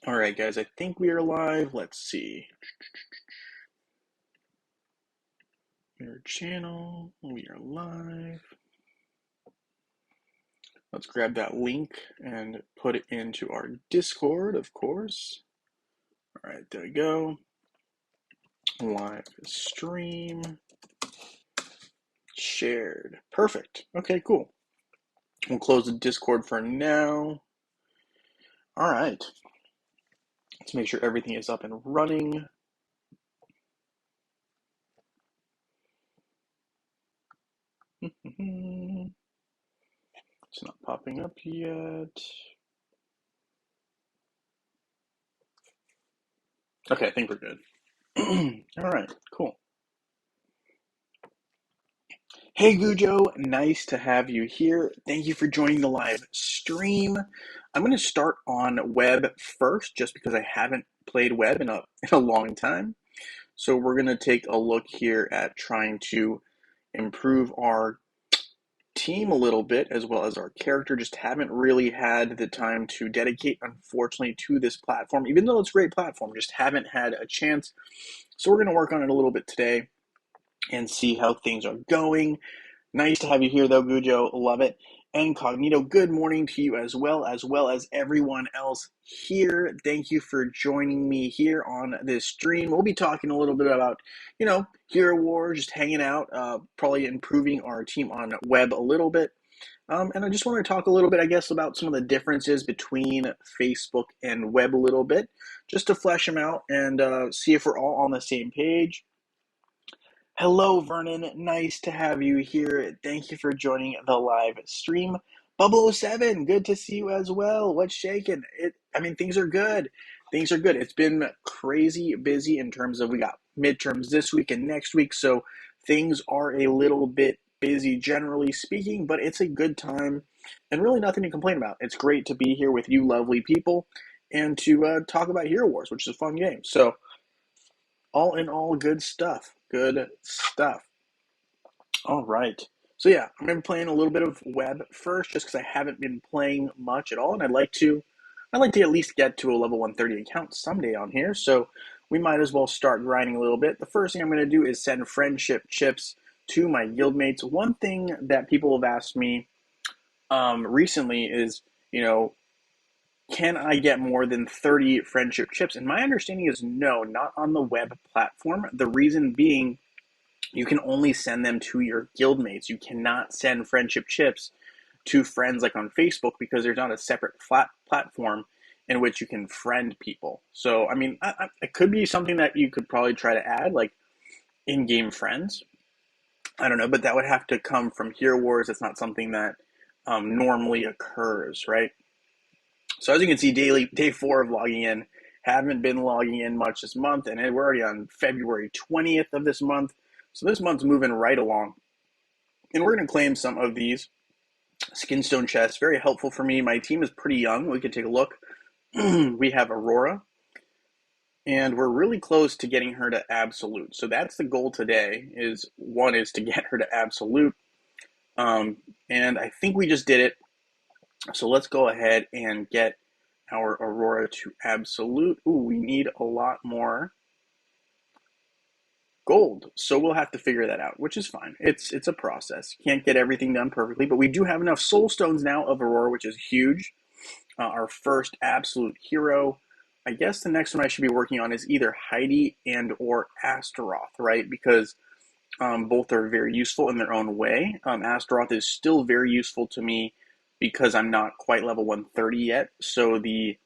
All right, guys, I think we are live. Let's see. Your channel, we are live. Let's grab that link and put it into our Discord, of course. All right, there we go. Live stream. Shared. Perfect. Okay, cool. We'll close the Discord for now. All right. Let's make sure everything is up and running. It's not popping up yet. Okay, I think we're good. All right, cool. Hey Gujo, nice to have you here. Thank you for joining the live stream. I'm going to start on web first just because I haven't played web in a long time. So we're going to take a look here at trying to improve our team a little bit as well as our character. Just haven't really had the time to dedicate, unfortunately, to this platform, even though it's a great platform. Just haven't had a chance. So we're going to work on it a little bit today and see how things are going. Nice to have you here, though, Gujo. Love it. Incognito, good morning to you as well as everyone else here. Thank you for joining me here on this stream. We'll be talking a little bit about, Hero Wars, just hanging out, probably improving our team on web a little bit. And I just want to talk a little bit, I guess, about some of the differences between Facebook and web a little bit, just to flesh them out and see if we're all on the same page. Hello, Vernon. Nice to have you here. Thank you for joining the live stream. Bubble07, good to see you as well. What's shaking? Things are good. Things are good. It's been crazy busy in terms of we got midterms this week and next week, so things are a little bit busy generally speaking, but it's a good time and really nothing to complain about. It's great to be here with you lovely people and to talk about Hero Wars, which is a fun game. So all in all, good stuff. Good stuff. All right. So yeah, I'm gonna be playing a little bit of web first, just because I haven't been playing much at all, and I'd like to at least get to a level 130 account someday on here. So we might as well start grinding a little bit. The first thing I'm gonna do is send friendship chips to my guildmates. One thing that people have asked me recently is, can I get more than 30 friendship chips? And my understanding is no, not on the web platform. The reason being, you can only send them to your guildmates. You cannot send friendship chips to friends like on Facebook because there's not a separate platform in which you can friend people. So, it could be something that you could probably try to add, like in-game friends. I don't know, but that would have to come from Hero Wars. It's not something that normally occurs, right? So as you can see, day 4 of logging in. Haven't been logging in much this month, and we're already on February 20th of this month. So this month's moving right along. And we're going to claim some of these skinstone chests. Very helpful for me. My team is pretty young. We can take a look. We have Aurora, and we're really close to getting her to absolute. So that's the goal today. Is to get her to absolute. And I think we just did it. So let's go ahead and get our Aurora to absolute. Ooh, we need a lot more gold. So we'll have to figure that out, which is fine. It's a process. Can't get everything done perfectly, but we do have enough soul stones now of Aurora, which is huge. Our first absolute hero. I guess the next one I should be working on is either Heidi and or Astaroth, right? Because both are very useful in their own way. Astaroth is still very useful to me because I'm not quite level 130 yet, so the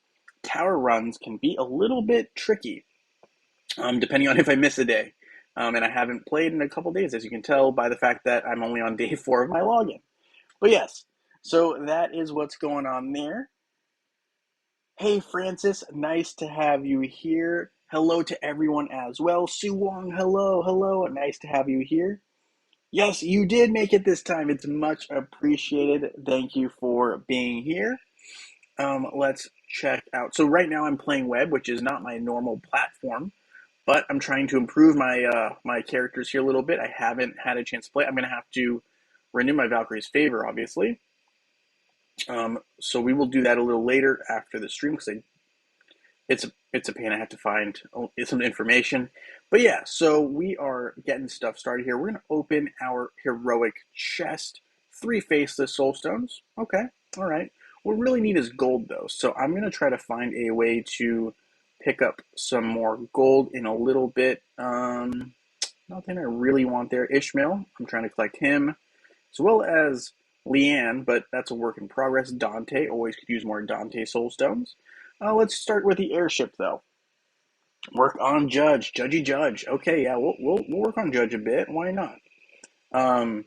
tower runs can be a little bit tricky, depending on if I miss a day. And I haven't played in a couple days, as you can tell by the fact that I'm only on day 4 of my login. But yes, so that is what's going on there. Hey, Francis, nice to have you here. Hello to everyone as well. Sue Wong, hello. Nice to have you here. Yes, you did make it this time. It's much appreciated. Thank you for being here. Let's check out. So right now I'm playing web, which is not my normal platform, but I'm trying to improve my characters here a little bit. I haven't had a chance to play. I'm going to have to renew my Valkyrie's favor, obviously. So we will do that a little later after the stream because I it's a pain. I have to find some information. But yeah, so we are getting stuff started here. We're gonna open our heroic chest. 3 faceless soul stones. Okay, all right. What we really need is gold though. So I'm gonna try to find a way to pick up some more gold in a little bit. Nothing I really want there. Ishmael, I'm trying to collect him, as well as Leanne, but that's a work in progress. Dante, always could use more Dante soul stones. Let's start with the airship, though. Work on Judge, Judgy Judge. Okay, yeah, we'll work on Judge a bit. Why not? Um,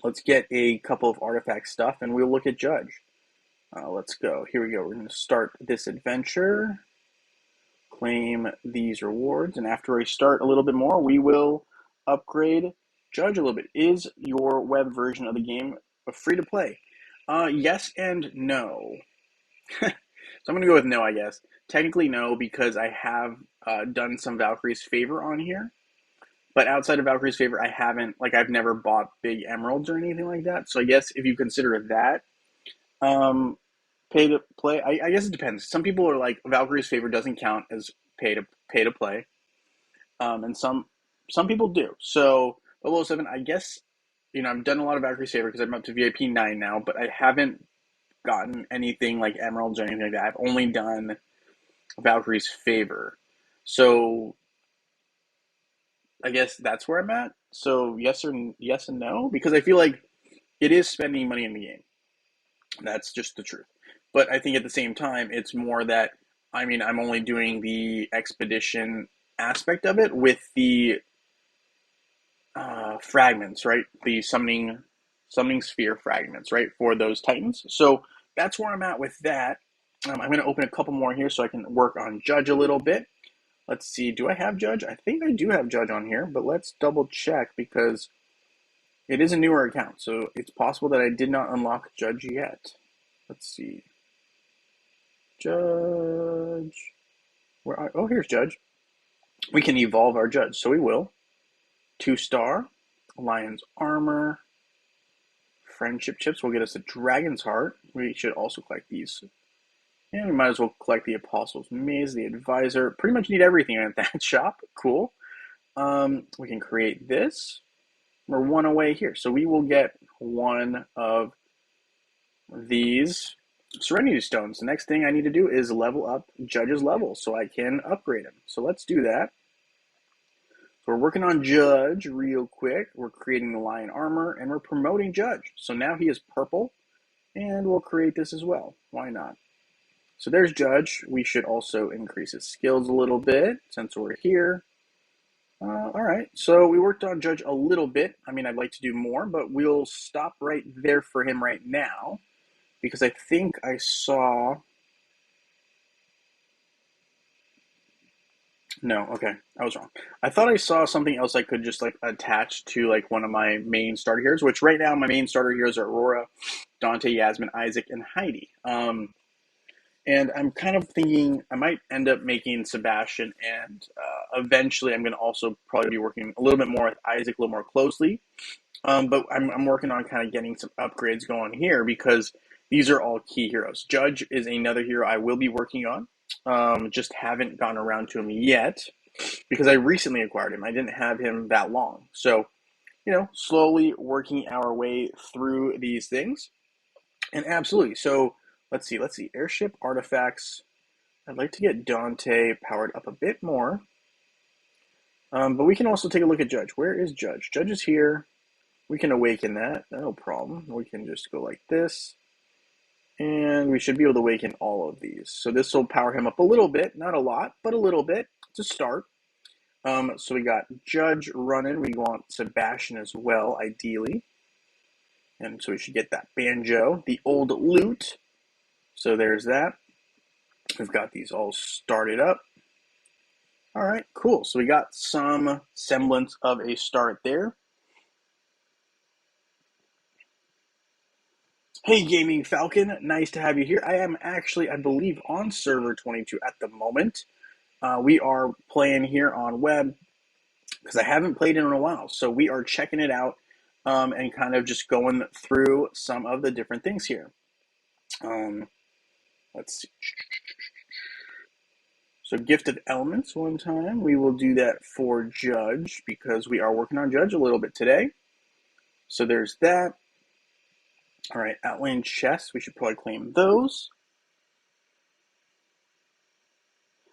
let's get a couple of artifact stuff, and we'll look at Judge. Let's go. Here we go. We're going to start this adventure. Claim these rewards, and after we start a little bit more, we will upgrade Judge a little bit. Is your web version of the game free to play? Yes and no. So I'm going to go with no, I guess. Technically, no, because I have done some Valkyrie's Favor on here. But outside of Valkyrie's Favor, I haven't, I've never bought big emeralds or anything like that. So I guess if you consider that pay to play, I guess it depends. Some people are like, Valkyrie's Favor doesn't count as pay to play. And some people do. So 007, I guess, I've done a lot of Valkyrie's Favor because I'm up to VIP 9 now, but I haven't gotten anything like emeralds or anything like that. I've only done Valkyrie's Favor. So I guess that's where I'm at. So yes and no, because I feel like it is spending money in the game. That's just the truth. But I think at the same time, it's more that, I'm only doing the expedition aspect of it with the fragments, right? The summoning sphere fragments, right? For those titans. So that's where I'm at with that. I'm going to open a couple more here so I can work on Judge a little bit. Let's see. Do I have Judge? I think I do have Judge on here, but let's double check because it is a newer account. So it's possible that I did not unlock Judge yet. Let's see. Judge. Oh, here's Judge. We can evolve our Judge, so we will. 2-star. Lion's Armor. Friendship Chips will get us a Dragon's Heart. We should also collect these. And we might as well collect the Apostle's Maze, the Advisor. Pretty much need everything at that shop. Cool. We can create this. We're 1 away here. So we will get 1 of these Serenity Stones. The next thing I need to do is level up Judge's level so I can upgrade him. So let's do that. So we're working on Judge real quick. We're creating the Lion Armor and we're promoting Judge. So now he is purple and we'll create this as well. Why not? So there's Judge. We should also increase his skills a little bit since we're here. All right, so we worked on Judge a little bit. I'd like to do more, but we'll stop right there for him right now because I think I saw... No, okay, I was wrong. I thought I saw something else I could just attach to one of my main starter heroes, which right now my main starter heroes are Aurora, Dante, Yasmin, Isaac, and Heidi. And I'm kind of thinking I might end up making Sebastian, and eventually I'm going to also probably be working a little bit more with Isaac a little more closely. But I'm working on kind of getting some upgrades going here because these are all key heroes. Judge is another hero I will be working on. Just haven't gotten around to him yet because I recently acquired him. I didn't have him that long. So, slowly working our way through these things. And absolutely. So let's see. Airship artifacts. I'd like to get Dante powered up a bit more. But we can also take a look at Judge. Where is Judge? Judge is here. We can awaken that. No problem. We can just go like this. And we should be able to awaken all of these. So this will power him up a little bit. Not a lot, but a little bit to start. So we got Judge running. We want Sebastian as well, ideally. And so we should get that banjo. The old lute. So there's that. We've got these all started up. All right, cool. So we got some semblance of a start there. Hey, Gaming Falcon, nice to have you here. I am actually, I believe, on server 22 at the moment. We are playing here on web because I haven't played in a while. So we are checking it out and kind of just going through some of the different things here. Let's see. So Gift of Elements one time. We will do that for Judge because we are working on Judge a little bit today. So there's that. All right, Outland Chests. We should probably claim those.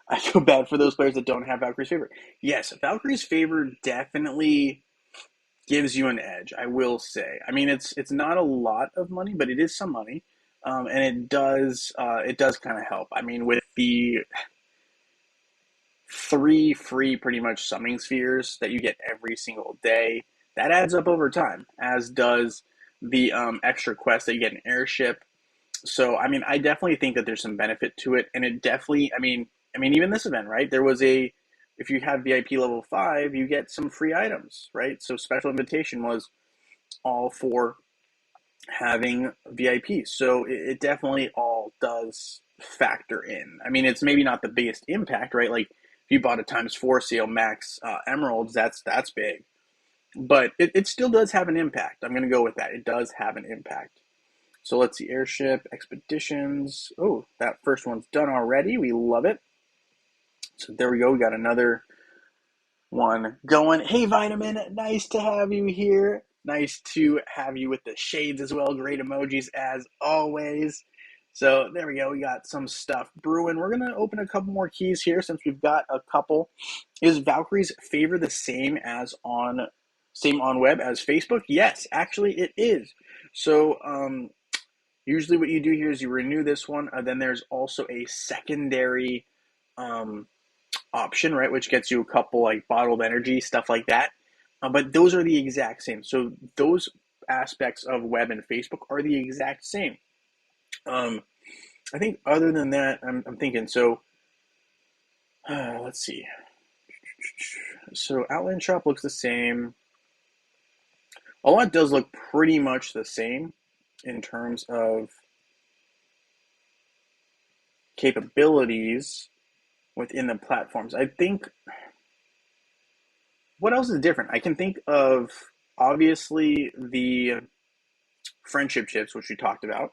I feel bad for those players that don't have Valkyrie's Favor. Yes, Valkyrie's Favor definitely gives you an edge, I will say. I mean, it's not a lot of money, but it is some money, and it does kind of help. I mean, with the 3 free pretty much summoning spheres that you get every single day, that adds up over time, as does the extra quest that you get in Airship. So, I mean, I definitely think that there's some benefit to it, and it definitely, I mean, even this event, right? There was if you have VIP level 5, you get some free items, right? So, special invitation was all for having VIP. So, it definitely all does factor in. I mean, it's maybe not the biggest impact, right? Like, if you bought a ×4 sale max emeralds, that's big. But it still does have an impact. I'm going to go with that. It does have an impact. So let's see, Airship Expeditions. Oh, that first one's done already. We love it. So there we go. We got another one going. Hey, Vitamin, nice to have you here. Nice to have you with the shades as well. Great emojis as always. So there we go. We got some stuff brewing. We're going to open a couple more keys here since we've got a couple. Is Valkyrie's Favor the same on web as Facebook? Yes, actually it is. So usually what you do here is you renew this one. Then there's also a secondary option, right, which gets you a couple like bottled energy, stuff like that. But those are the exact same. So those aspects of web and Facebook are the exact same. I think other than that, I'm thinking, so let's see. So Outland Shop looks the same. A lot does look pretty much the same in terms of capabilities within the platforms. I think, what else is different? I can think of, obviously, the friendship chips, which we talked about,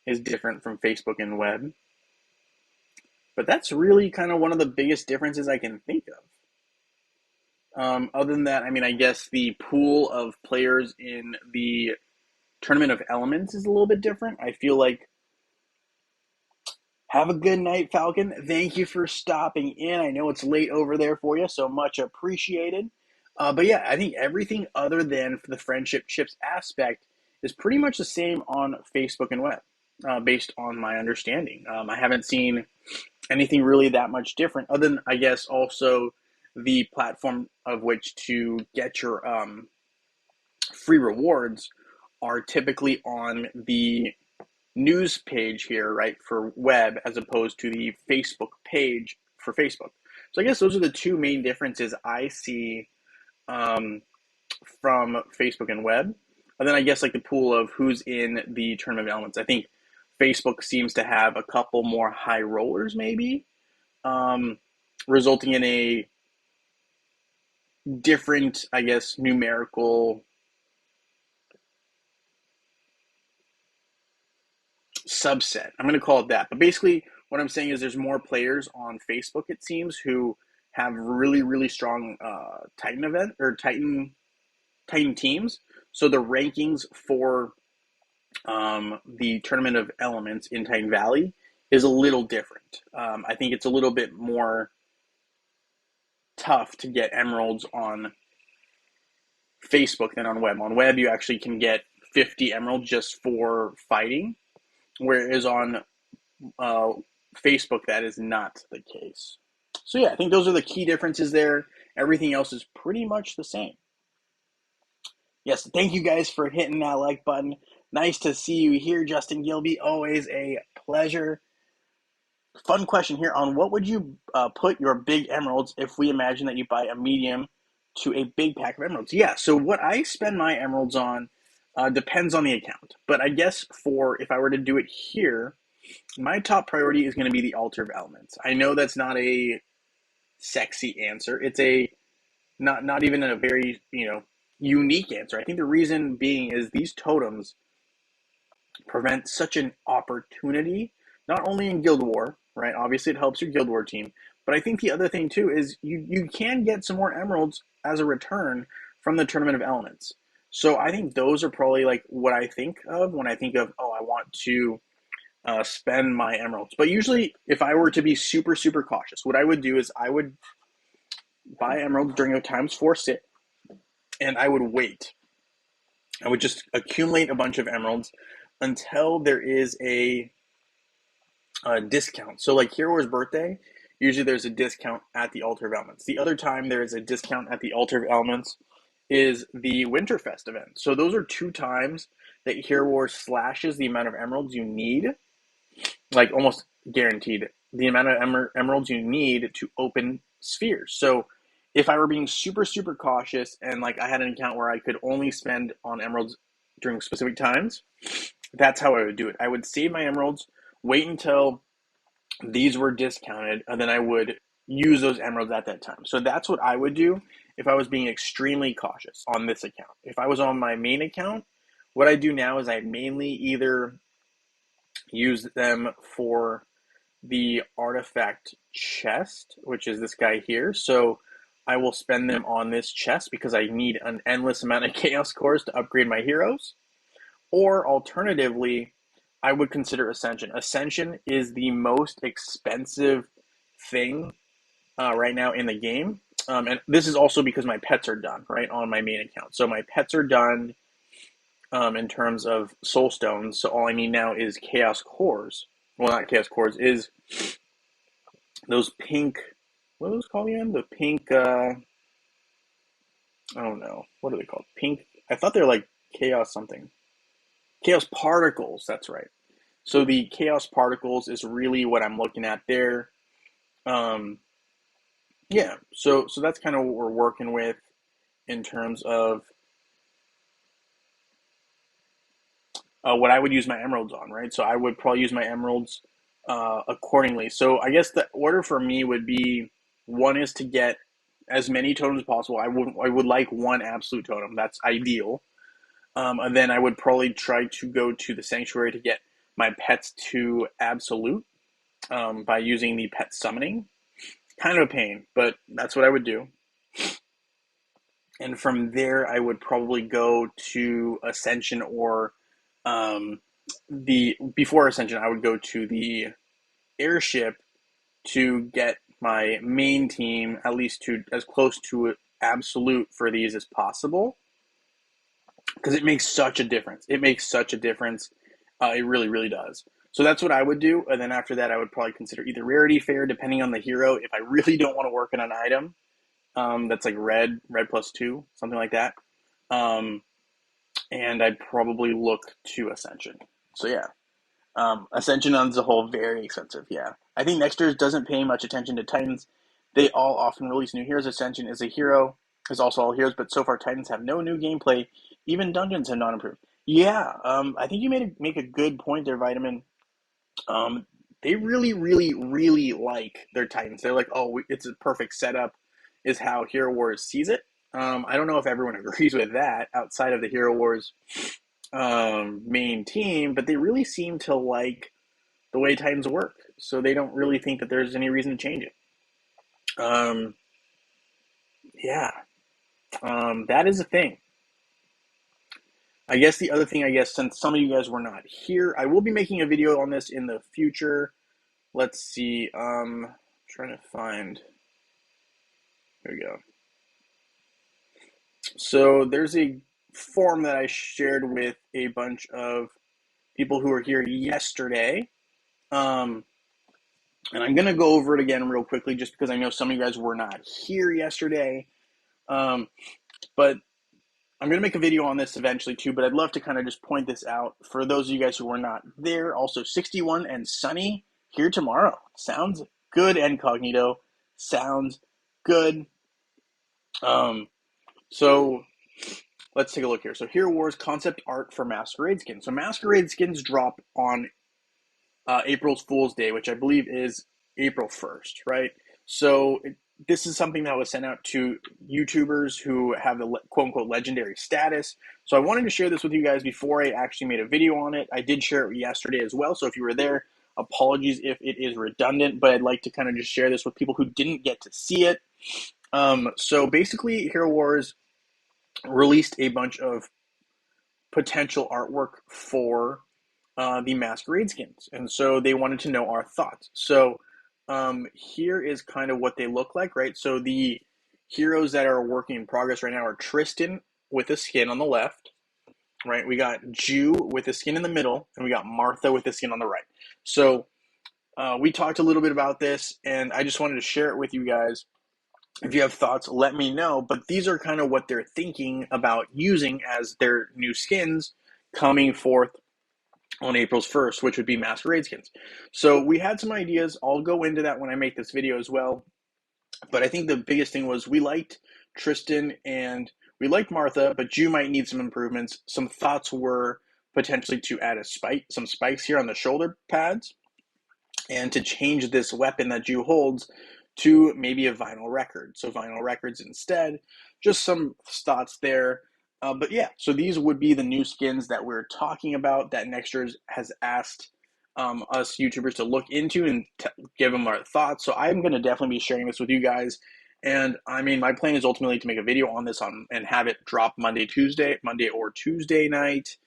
is different from Facebook and web. But that's really kind of one of the biggest differences I can think of. Other than that, I mean, I guess the pool of players in the Tournament of Elements is a little bit different. I feel like, have a good night, Falcon. Thank you for stopping in. I know it's late over there for you, so much appreciated. But yeah, I think everything other than the friendship chips aspect is pretty much the same on Facebook and web, based on my understanding. I haven't seen anything really that much different, other than, I guess, also the platform of which to get your free rewards are typically on the news page here, right, for web, as opposed to the Facebook page for Facebook. So I guess those are the two main differences I see from Facebook and web. And then I guess like the pool of who's in the Tournament of Elements. I think Facebook seems to have a couple more high rollers, maybe, resulting in a different, I guess, numerical subset. I'm going to call it that. But basically, what I'm saying is there's more players on Facebook, it seems, who have really, really strong Titan event or Titan teams. So the rankings for the Tournament of Elements in Titan Valley is a little different. I think it's a little bit more tough to get emeralds on Facebook than on web. On web, you actually can get 50 emeralds just for fighting, whereas on Facebook, that is not the case. So yeah, I think those are the key differences there. Everything else is pretty much the same. Yes, thank you guys for hitting that like button. Nice to see you here, Justin Gilby. Always a pleasure. Fun question here on what would you put your big emeralds if we imagine that you buy a medium to a big pack of emeralds? Yeah, so what I spend my emeralds on depends on the account. But I guess if I were to do it here, my top priority is going to be the Altar of Elements. I know that's not a sexy answer. It's not even a very, unique answer. I think the reason being is these totems prevent such an opportunity, not only in Guild War, right? Obviously, it helps your Guild War team, But I think the other thing too is you can get some more emeralds as a return from the Tournament of Elements. So I think those are probably like what I think of when I think of, oh, I want to spend my emeralds. But usually, if I were to be super, super cautious, what I would do is I would buy emeralds during a times 4 sit, and I would wait. I would just accumulate a bunch of emeralds until there is a discount. So, like Hero War's birthday, usually there's a discount at the Altar of Elements. The other time there is a discount at the Altar of Elements is the Winterfest event. So, those are 2 times that Hero War slashes the amount of emeralds you need, like almost guaranteed, the amount of emeralds you need to open spheres. So, if I were being super, super cautious and like I had an account where I could only spend on emeralds during specific times, that's how I would do it. I would save my emeralds, wait until these were discounted, and then I would use those emeralds at that time. So that's what I would do if I was being extremely cautious on this account. If I was on my main account, what I do now is I mainly either use them for the artifact chest, which is this guy here. So I will spend them on this chest because I need an endless amount of chaos cores to upgrade my heroes. Or alternatively, I would consider Ascension. Ascension is the most expensive thing right now in the game. And this is also because my pets are done, right, on my main account. So my pets are done in terms of soul stones. So all I need now is chaos cores. Well, not chaos cores, is those pink, what are those called again? The pink, I don't know. What are they called? Pink, I thought they were like chaos something. Chaos particles, that's right. So the chaos particles is really what I'm looking at there. Yeah, so that's kind of what we're working with in terms of what I would use my emeralds on, right? So I would probably use my emeralds accordingly. So I guess the order for me would be, one is to get as many totems as possible. I would like one absolute totem. That's ideal. And then I would probably try to go to the sanctuary to get my pets to absolute by using the pet summoning. Kind of a pain, but that's what I would do. And from there, I would probably go to Ascension, or before Ascension, I would go to the Airship to get my main team at least to as close to absolute for these as possible, because it makes such a difference. It makes such a difference. It really, really does. So that's what I would do. And then after that, I would probably consider either Rarity Fair, depending on the hero. If I really don't want to work on an item that's like red +2, something like that. And I'd probably look to Ascension. So yeah, Ascension as a whole, very expensive. Yeah, I think next year doesn't pay much attention to Titans. They all often release new heroes. Ascension is a hero, is also all heroes, but so far Titans have no new gameplay. Even dungeons have not improved. Yeah, I think you make a good point there, Vitamin. They really, really, really like their Titans. They're like, oh, it's a perfect setup, is how Hero Wars sees it. I don't know if everyone agrees with that outside of the Hero Wars main team, but they really seem to like the way Titans work. So they don't really think that there's any reason to change it. Yeah, that is a thing. I guess the other thing, since some of you guys were not here, I will be making a video on this in the future. Let's see. Trying to find. There we go. So there's a forum that I shared with a bunch of people who were here yesterday. And I'm going to go over it again real quickly just because I know some of you guys were not here yesterday. But I'm going to make a video on this eventually too, but I'd love to kind of just point this out for those of you guys who were not there. Also, 61 and Sunny here tomorrow. Sounds good, Incognito. Sounds good. So let's take a look here. So Hero Wars concept art for Masquerade Skins. So Masquerade Skins drop on April Fool's Day, which I believe is April 1st, right? So this is something that was sent out to YouTubers who have the quote-unquote legendary status. So I wanted to share this with you guys before I actually made a video on it. I did share it yesterday as well, so if you were there, Apologies if it is redundant, but I'd like to kind of just share this with people who didn't get to see it. So basically, Hero Wars released a bunch of potential artwork for the Masquerade Skins, and so they wanted to know our thoughts. So here is kind of what they look like, right? So the heroes that are working in progress right now are Tristan with a skin on the left, right? We got Jew with a skin in the middle, and we got Martha with a skin on the right. So we talked a little bit about this, and I just wanted to share it with you guys. If you have thoughts, let me know. But these are kind of what they're thinking about using as their new skins coming forth on April's 1st, which would be Masquerade Skins. So we had some ideas. I'll go into that when I make this video as well. But I think the biggest thing was we liked Tristan and we liked Martha, but Jew might need some improvements. Some thoughts were potentially to add some spikes here on the shoulder pads, and to change this weapon that Jew holds to maybe a vinyl record. So vinyl records instead. Just some thoughts there. But yeah, so these would be the new skins that we're talking about that Nexters has asked us YouTubers to look into and give them our thoughts. So I'm going to definitely be sharing this with you guys. And I mean, my plan is ultimately to make a video on this and have it drop Monday or Tuesday night.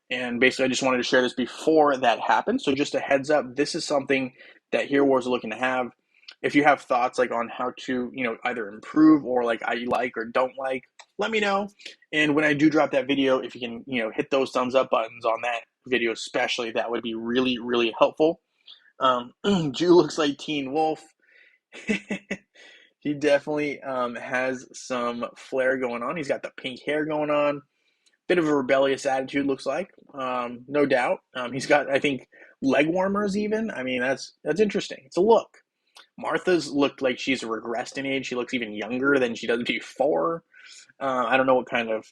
And basically, I just wanted to share this before that happens. So just a heads up, this is something that Hero Wars are looking to have. If you have thoughts like on how to, either improve or like I like or don't like, let me know. And when I do drop that video, if you can, hit those thumbs up buttons on that video especially, that would be really, really helpful. Jew looks like Teen Wolf. He definitely has some flair going on. He's got the pink hair going on. Bit of a rebellious attitude, looks like, no doubt. He's got, I think, leg warmers even. I mean, that's interesting. It's a look. Martha's looked like she's regressed in age. She looks even younger than she does before. I don't know what kind of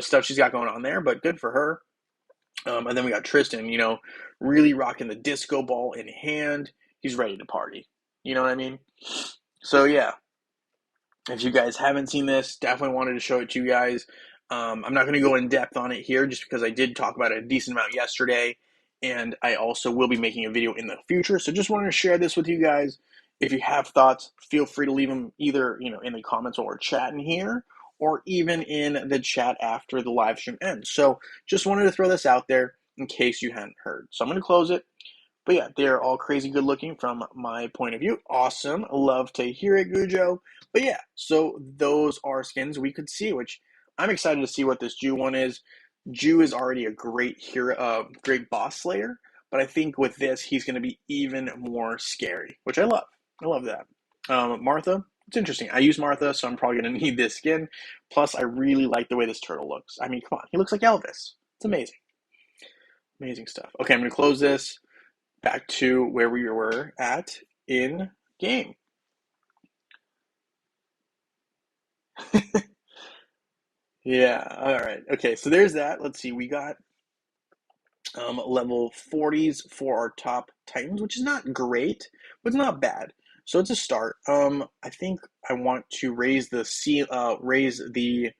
stuff she's got going on there, but good for her. And then we got Tristan, really rocking the disco ball in hand. He's ready to party. You know what I mean? So yeah, if you guys haven't seen this, definitely wanted to show it to you guys. I'm not going to go in depth on it here just because I did talk about it a decent amount yesterday, and I also will be making a video in the future. So just wanted to share this with you guys. If you have thoughts, feel free to leave them either in the comments while we're chatting here, or even in the chat after the live stream ends. So just wanted to throw this out there in case you hadn't heard. So I'm going to close it. But yeah, they're all crazy good looking from my point of view. Awesome. Love to hear it, Gujo. But yeah, so those are skins we could see, which I'm excited to see what this Jew one is. Jew is already a great hero, great boss slayer. But I think with this, he's going to be even more scary, which I love. I love that. Martha, it's interesting. I use Martha, so I'm probably going to need this skin. Plus, I really like the way this turtle looks. I mean, come on. He looks like Elvis. It's amazing. Amazing stuff. Okay, I'm going to close this. Back to where we were at in game. Yeah, all right. Okay, so there's that. Let's see. We got level 40s for our top Titans, which is not great, but it's not bad. So it's a start. I think I want to raise the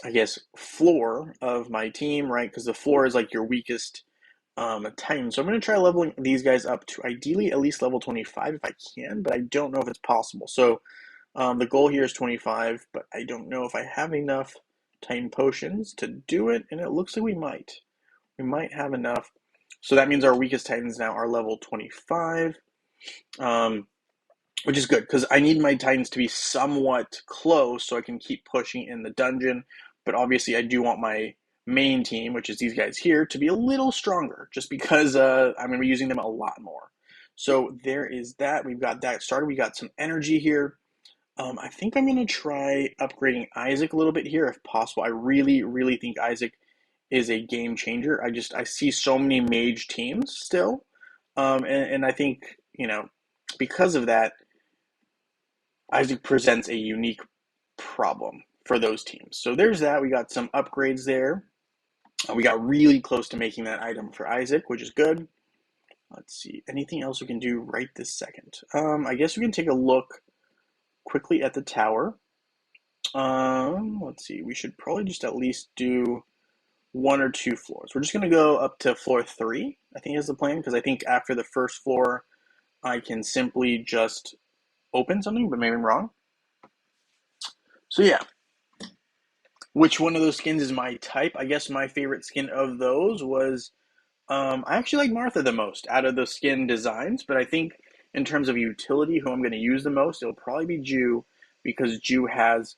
I guess floor of my team, right? Because the floor is like your weakest Titan. So I'm going to try leveling these guys up to ideally at least level 25 if I can, but I don't know if it's possible. So the goal here is 25, but I don't know if I have enough Titan potions to do it, and it looks like we might. We might have enough. So that means our weakest Titans now are level 25, which is good because I need my Titans to be somewhat close so I can keep pushing in the dungeon. But obviously, I do want my main team, which is these guys here, to be a little stronger just because I'm going to be using them a lot more. So there is that. We've got that started. We got some energy here. I think I'm going to try upgrading Isaac a little bit here if possible. I really, really think Isaac is a game changer. I see so many mage teams still. And I think, because of that, Isaac presents a unique problem for those teams. So there's that. We got some upgrades there. We got really close to making that item for Isaac, which is good. Let's see. Anything else we can do right this second? I guess we can take a look quickly at the tower. Let's see. We should probably just at least do one or two floors. We're just going to go up to floor 3, I think is the plan, because I think after the first floor, I can simply just open something, but maybe I'm wrong. So yeah, which one of those skins is my type? I guess my favorite skin of those was, I actually like Martha the most out of the skin designs, but I think in terms of utility, who I'm going to use the most, it'll probably be Jew, because Jew has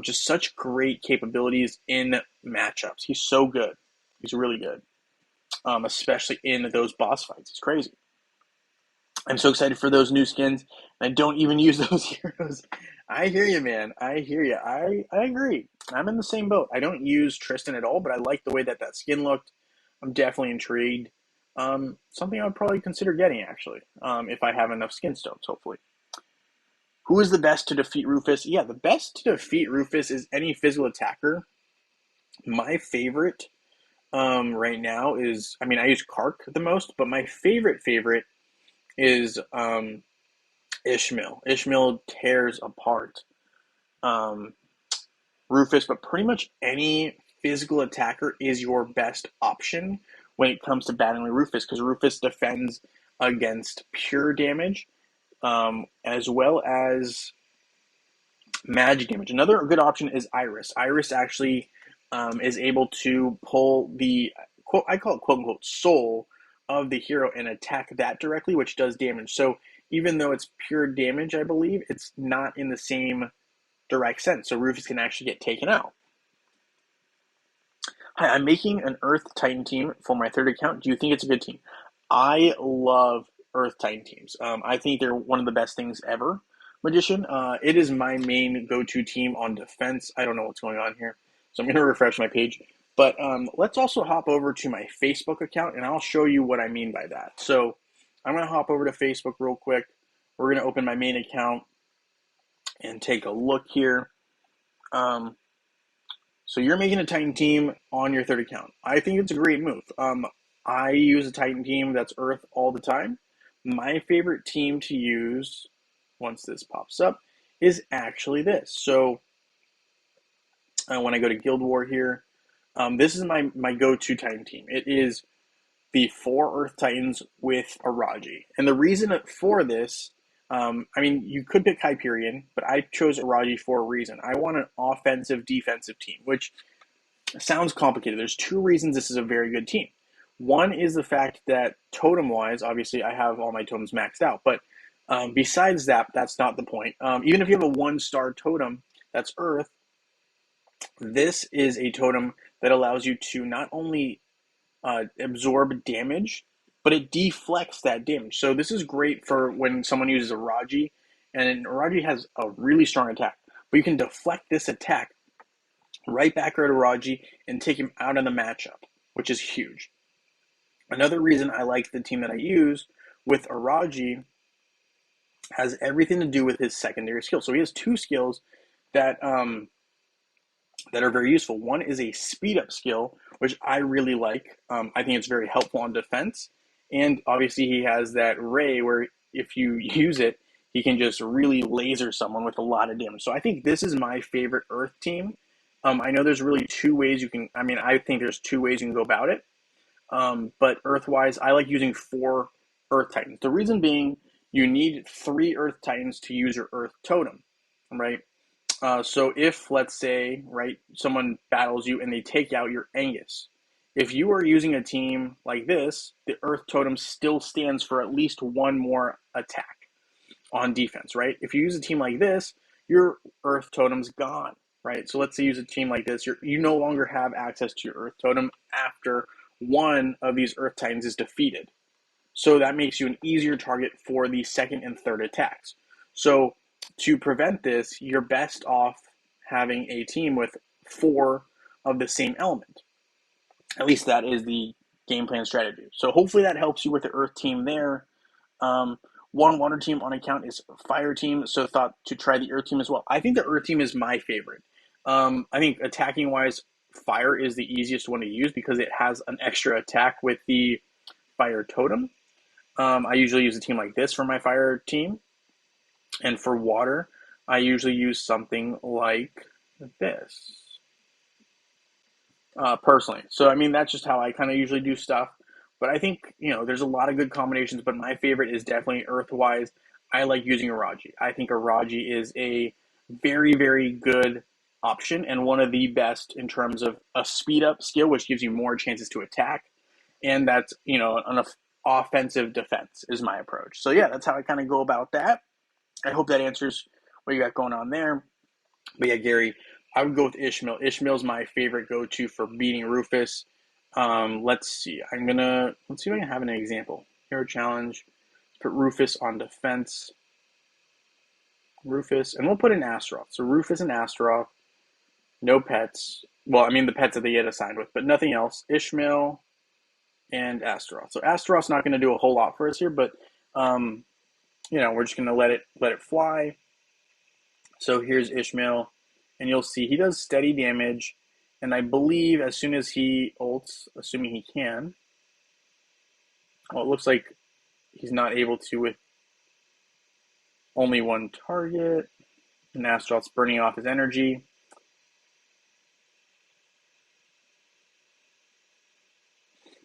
just such great capabilities in matchups. He's so good. He's really good, especially in those boss fights. It's crazy. I'm so excited for those new skins. I don't even use those heroes. I hear you, man. I hear you. I agree. I'm in the same boat. I don't use Tristan at all, but I like the way that that skin looked. I'm definitely intrigued. Something I would probably consider getting, actually, if I have enough skin stones, hopefully. Who is the best to defeat Rufus? Yeah, the best to defeat Rufus is any physical attacker. My favorite right now is, I mean, I use Kark the most, but my favorite is Ishmael. Ishmael tears apart um, Rufus, but pretty much any physical attacker is your best option when it comes to battling Rufus, because Rufus defends against pure damage as well as magic damage. Another good option is Iris. Iris actually is able to pull the quote, I call it quote unquote soul of the hero and attack that directly, which does damage. So even though it's pure damage, I believe it's not in the same direct sense. So Rufus can actually get taken out. Hi, I'm making an Earth Titan team for my third account. Do you think it's a good team? I love Earth Titan teams. I think they're one of the best things ever. Magician, it is my main go-to team on defense. I don't know what's going on here, so I'm going to refresh my page. But let's also hop over to my Facebook account, and I'll show you what I mean by that. So I'm going to hop over to Facebook real quick. We're going to open my main account and take a look here. So you're making a Titan team on your third account. I think it's a great move. I use a Titan team that's Earth all the time. My favorite team to use, once this pops up, is actually this. So when I go to Guild War here, this is my go-to Titan team. It is the 4 Earth Titans with Araji. And the reason for this, I mean, you could pick Hyperion, but I chose Araji for a reason. I want an offensive defensive team, which sounds complicated. There's 2 reasons this is a very good team. One is the fact that totem-wise, obviously I have all my totems maxed out, but besides that, that's not the point. Even if you have a 1-star totem that's Earth, this is a totem that allows you to not only absorb damage, but it deflects that damage. So this is great for when someone uses a Raji, and Raji has a really strong attack, but you can deflect this attack right back at Raji and take him out of the matchup, which is huge. Another reason I like the team that I use with Araji has everything to do with his secondary skill. So he has 2 skills that that are very useful. One is a speed up skill, which I really like. I think it's very helpful on defense. And obviously he has that ray where if you use it, he can just really laser someone with a lot of damage. So I think this is my favorite Earth team. I know there's really 2 ways you can, I mean, I think there's 2 ways you can go about it. But Earth-wise, I like using 4 Earth Titans. The reason being, you need 3 Earth Titans to use your Earth Totem, right? So if, let's say, right, someone battles you and they take out your Angus, if you are using a team like this, the Earth Totem still stands for at least 1 more attack on defense, right? If you use a team like this, your Earth Totem's gone, right? So let's say you use a team like this, you no longer have access to your Earth Totem after one of these Earth Titans is defeated. So that makes you an easier target for the second and third attacks. So to prevent this, you're best off having a team with 4 of the same element. At least that is the game plan strategy. So hopefully that helps you with the Earth team there. One water team on account is fire team, so thought to try the Earth team as well. I think the Earth team is my favorite. I think attacking wise, fire is the easiest one to use because it has an extra attack with the fire totem. I usually use a team like this for my fire team. And for water, I usually use something like this. personally. So I mean, that's just how I kind of usually do stuff. But I think there's a lot of good combinations. But my favorite is definitely Earthwise. I like using Araji. I think Araji is a very very good option and one of the best in terms of a speed up skill, which gives you more chances to attack, and that's an offensive defense is my approach. So yeah, that's how I kind of go about that. I hope that answers what you got going on there. But yeah, Gary, I would go with Ishmael. Ishmael's my favorite go-to for beating Rufus. Let's see. Let's see if I can have an example. Hero challenge. Put Rufus on defense. Rufus, and we'll put in Astaroth. So Rufus and Astaroth, no pets. Well, I mean the pets that they get assigned with, but nothing else. Ishmael and Astaroth. So Astaroth's not going to do a whole lot for us here, but we're just going to let it fly. So here's Ishmael, and you'll see he does steady damage, and I believe as soon as he ults, assuming he can, well, it looks like he's not able to with only one target, and Astaroth's burning off his energy.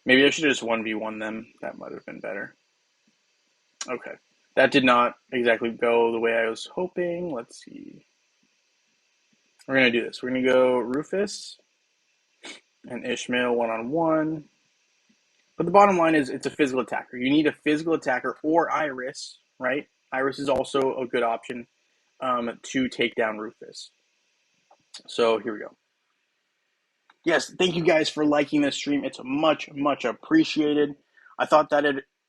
Maybe I should have just 1v1 them. That might have been better. Okay. That did not exactly go the way I was hoping. Let's see. We're going to do this. We're going to go Rufus and Ishmael one-on-one. But the bottom line is it's a physical attacker. You need a physical attacker or Iris, right? Iris is also a good option to take down Rufus. So here we go. Yes, thank you guys for liking this stream. It's much, much appreciated. I thought that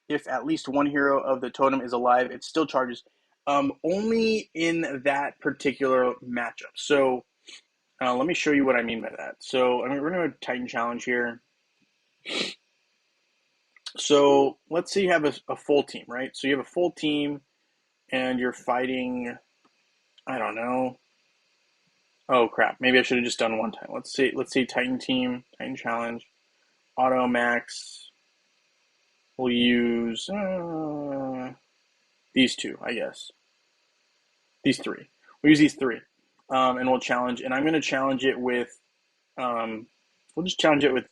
if at least one hero of the totem is alive, it still charges. Only in that particular matchup. So let me show you what I mean by that. So we're going to Titan Challenge here. So let's say you have a full team, right? So you have a full team and you're fighting, I don't know. Oh crap, maybe I should have just done one time. Let's see Titan team, Titan Challenge, Auto Max. We'll use these two, I guess. These three. We'll use these three. And we'll challenge, and I'm going to challenge it with, we'll just challenge it with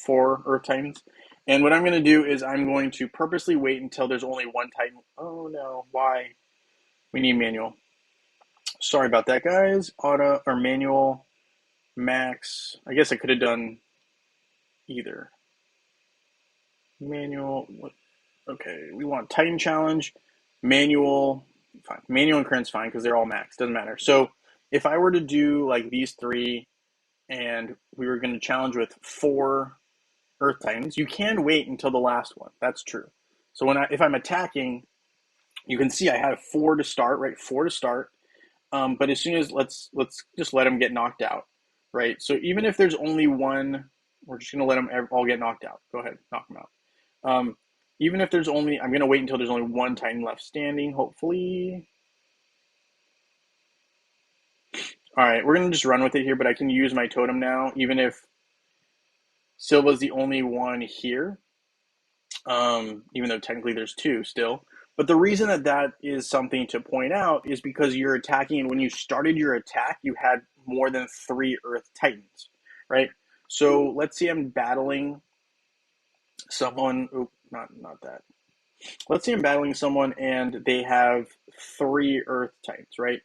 4 Earth Titans. And what I'm going to do is I'm going to purposely wait until there's only one Titan. Oh no, why? We need manual. Sorry about that, guys. Auto or manual, max. I guess I could have done either. Manual. Okay, we want Titan Challenge, manual. Fine. Manual and current's fine because they're all max. Doesn't matter. So if I were to do like these 3 and we were going to challenge with 4 Earth Titans, you can wait until the last one. That's true. So if I'm attacking, you can see I have 4 to start, right? 4 to start. But as soon as let's just let them get knocked out, right? So even if there's only one, we're just gonna let them all get knocked out. Go ahead, knock them out. Even if there's only, I'm gonna wait until there's only one Titan left standing. Hopefully. All right, we're gonna just run with it here, but I can use my totem now, even if Silva's the only one here. Even though technically there's 2 still. But the reason that is something to point out is because you're attacking, and when you started your attack, you had more than 3 Earth Titans, right? So let's say I'm battling someone. Oh, not that. Let's say I'm battling someone and they have 3 Earth Titans, right?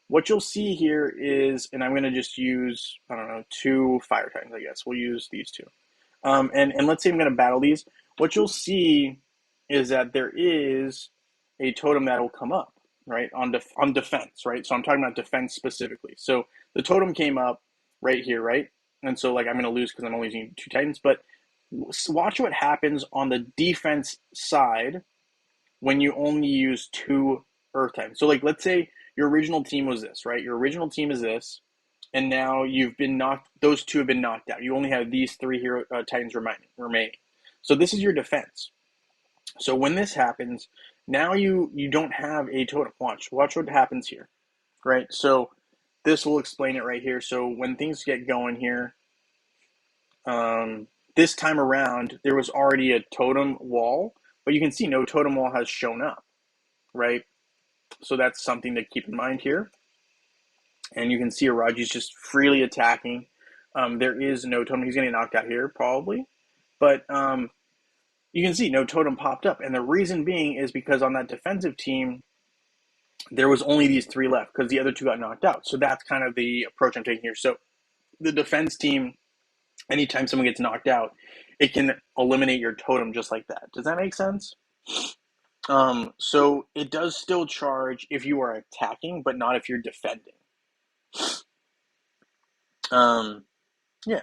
What you'll see here is, and I'm going to just use, I don't know, 2 Fire Titans, I guess. We'll use these 2. And let's say I'm going to battle these. What you'll see is that there is a totem that will come up, right, on defense, right? So I'm talking about defense specifically. So the totem came up right here, right? And so, like, I'm going to lose because I'm only using 2 Titans. But watch what happens on the defense side when you only use 2 Earth Titans. So, like, let's say your original team was this, right? Your original team is this. And now you've been knocked, those 2 have been knocked out. You only have these 3 hero Titans remaining. So this is your defense. So when this happens, now you don't have a totem. Watch what happens here, right? So this will explain it right here. So when things get going here, this time around, there was already a totem wall, but you can see no totem wall has shown up, right? So that's something to keep in mind here. And you can see Araji's just freely attacking. There is no totem. He's going to get knocked out here, probably. But you can see no totem popped up. And the reason being is because on that defensive team, there was only these 3 left because the other 2 got knocked out. So that's kind of the approach I'm taking here. So the defense team, anytime someone gets knocked out, it can eliminate your totem just like that. Does that make sense? So it does still charge if you are attacking, but not if you're defending. Yeah.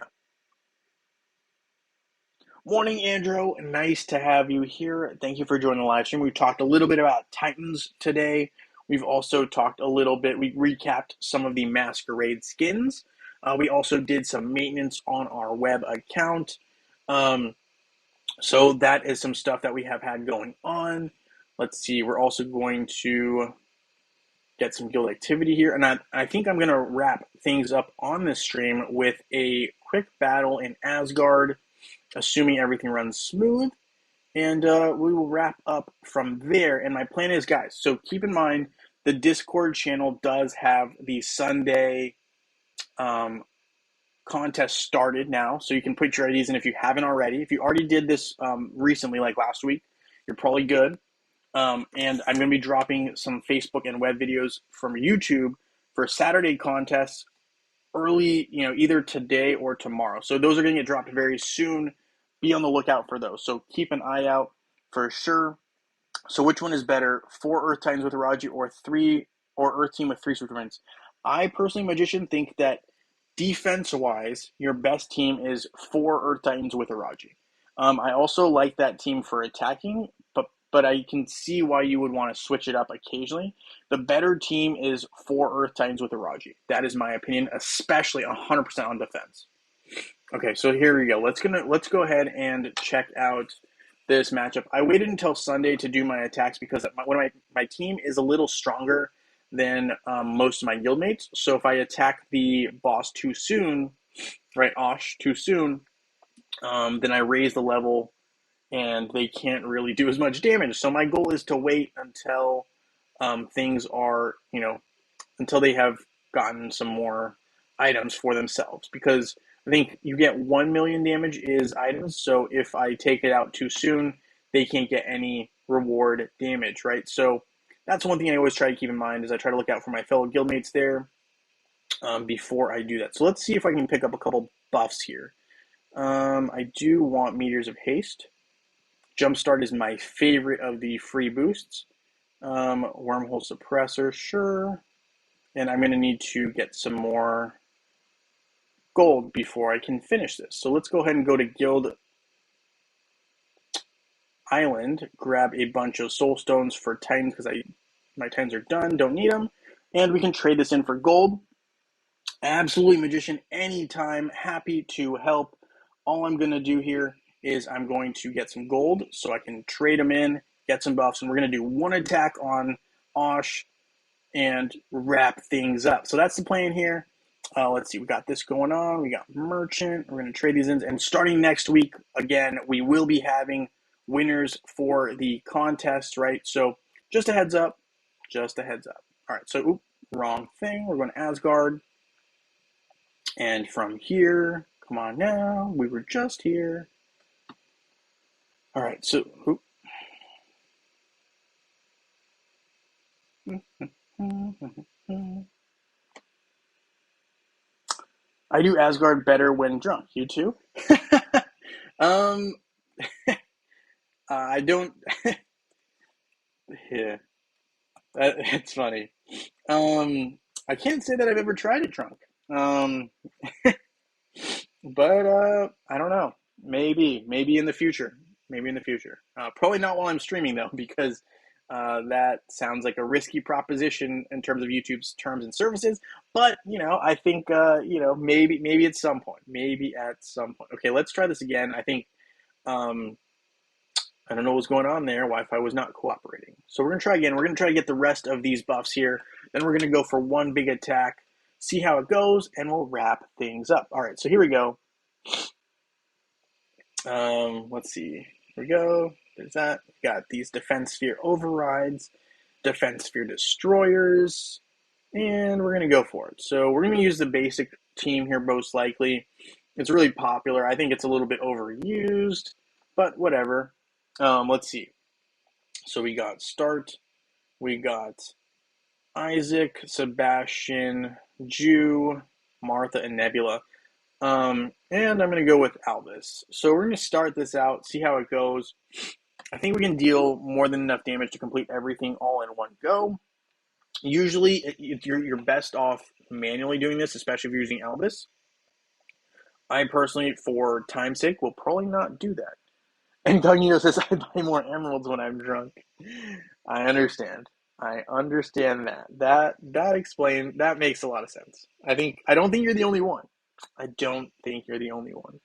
Morning, Andrew. Nice to have you here. Thank you for joining the live stream. We talked a little bit about Titans today. We've also talked a little bit, we recapped some of the Masquerade skins. We also did some maintenance on our web account. So that is some stuff that we have had going on. Let's see, we're also going to get some guild activity here. And I think I'm going to wrap things up on this stream with a quick battle in Asgard, assuming everything runs smooth. And we will wrap up from there. And my plan is, guys, so keep in mind, the Discord channel does have the Sunday contest started now. So you can put your IDs in if you haven't already. If you already did this recently, like last week, you're probably good. And I'm going to be dropping some Facebook and web videos from YouTube for Saturday contests early, either today or tomorrow. So those are going to get dropped very soon. Be on the lookout for those. So keep an eye out for sure. So which one is better, 4 Earth Titans with Raji or Earth Team with 3 Supermans? I personally, Magician, think that defense-wise, your best team is 4 Earth Titans with Araji. I also like that team for attacking, but I can see why you would want to switch it up occasionally. The better team is 4 Earth Titans with Araji. That is my opinion, especially 100% on defense. Okay, so here we go. Let's go ahead and check out this matchup. I waited until Sunday to do my attacks because my team is a little stronger than most of my guildmates. So if I attack the boss too soon, right, Osh, too soon, then I raise the level and they can't really do as much damage. So my goal is to wait until things are, until they have gotten some more items for themselves. Because I think you get 1 million damage is items. So if I take it out too soon, they can't get any reward damage, right? So that's one thing I always try to keep in mind is I try to look out for my fellow guildmates there before I do that. So let's see if I can pick up a couple buffs here. I do want Meteors of Haste. Jumpstart is my favorite of the free boosts. Wormhole Suppressor, sure. And I'm going to need to get some more gold before I can finish this. So let's go ahead and go to Guild Island, grab a bunch of soul stones for Titans because my Titans are done, don't need them. And we can trade this in for gold. Absolutely, Magician, anytime, happy to help. All I'm going to do here is I'm going to get some gold so I can trade them in, get some buffs, and we're going to do one attack on Osh and wrap things up. So that's the plan here. Let's see, we got this going on. We got Merchant. We're going to trade these in. And starting next week, again, we will be having winners for the contest, right? So just a heads up. Just a heads up. All right, so wrong thing. We're going to Asgard. And from here, come on now. We were just here. All right, so I do Asgard better when drunk. You too? I don't. Yeah, it's funny. I can't say that I've ever tried it drunk. But I don't know. Maybe in the future. Maybe in the future. Probably not while I'm streaming though, because that sounds like a risky proposition in terms of YouTube's terms and services. But I think maybe at some point. Maybe at some point. Okay, let's try this again. I think I don't know what's going on there. Wi-Fi was not cooperating. So we're gonna try again. We're gonna try to get the rest of these buffs here. Then we're gonna go for one big attack, see how it goes, and we'll wrap things up. All right, so here we go. Let's see. Here we go. There's that. We got these Defense Sphere overrides, Defense Sphere destroyers, and we're gonna go for it. So we're gonna use the basic team here, most likely. It's really popular. I think it's a little bit overused, but whatever. Let's see. So we got Start, we got Isaac, Sebastian, Jew, Martha, and Nebula. And I'm going to go with Albus. So we're going to start this out, see how it goes. I think we can deal more than enough damage to complete everything all in one go. Usually, you're best off manually doing this, especially if you're using Albus. I personally, for time's sake, will probably not do that. Incognito says I buy more emeralds when I'm drunk. I understand. I understand that. That makes a lot of sense. I don't think you're the only one. I don't think you're the only one.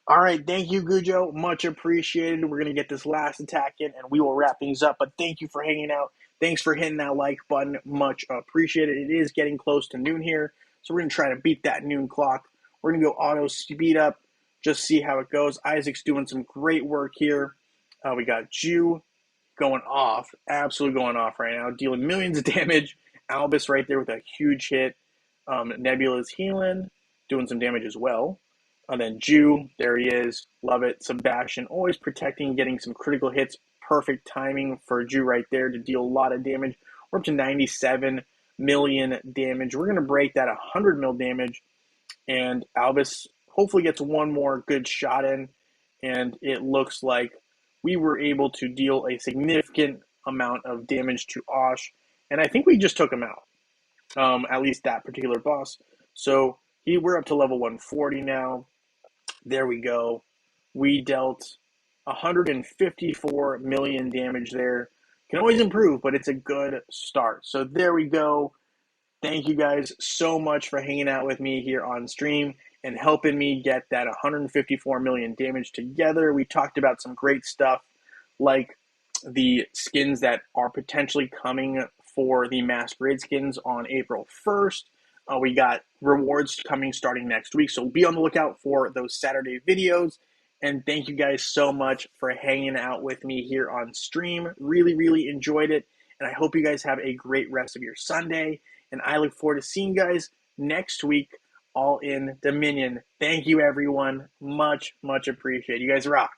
All right, thank you, Gujo. Much appreciated. We're going to get this last attack in, and we will wrap things up. But thank you for hanging out. Thanks for hitting that like button. Much appreciated. It is getting close to noon here, so we're going to try to beat that noon clock. We're going to go auto speed up, just see how it goes. Isaac's doing some great work here. We got Jew going off, absolutely going off right now, dealing millions of damage. Albus right there with a huge hit. Nebula's healing, doing some damage as well. And then Jew, there he is. Love it. Sebastian, always protecting, getting some critical hits. Perfect timing for Jew right there to deal a lot of damage. We're up to 97 million damage. We're going to break that 100 mil damage. And Albus hopefully gets one more good shot in. And it looks like we were able to deal a significant amount of damage to Osh. And I think we just took him out. At least that particular boss. So we're up to level 140 now. There we go. We dealt 154 million damage there. Can always improve, but it's a good start. So there we go. Thank you guys so much for hanging out with me here on stream and helping me get that 154 million damage together. We talked about some great stuff like the skins that are potentially coming for the Masquerade skins on April 1st. We got rewards coming starting next week, so be on the lookout for those Saturday videos. And thank you guys so much for hanging out with me here on stream. Really, really enjoyed it, and I hope you guys have a great rest of your Sunday. And I look forward to seeing you guys next week, all in Dominion. Thank you, everyone. Much, much appreciated. You guys rock.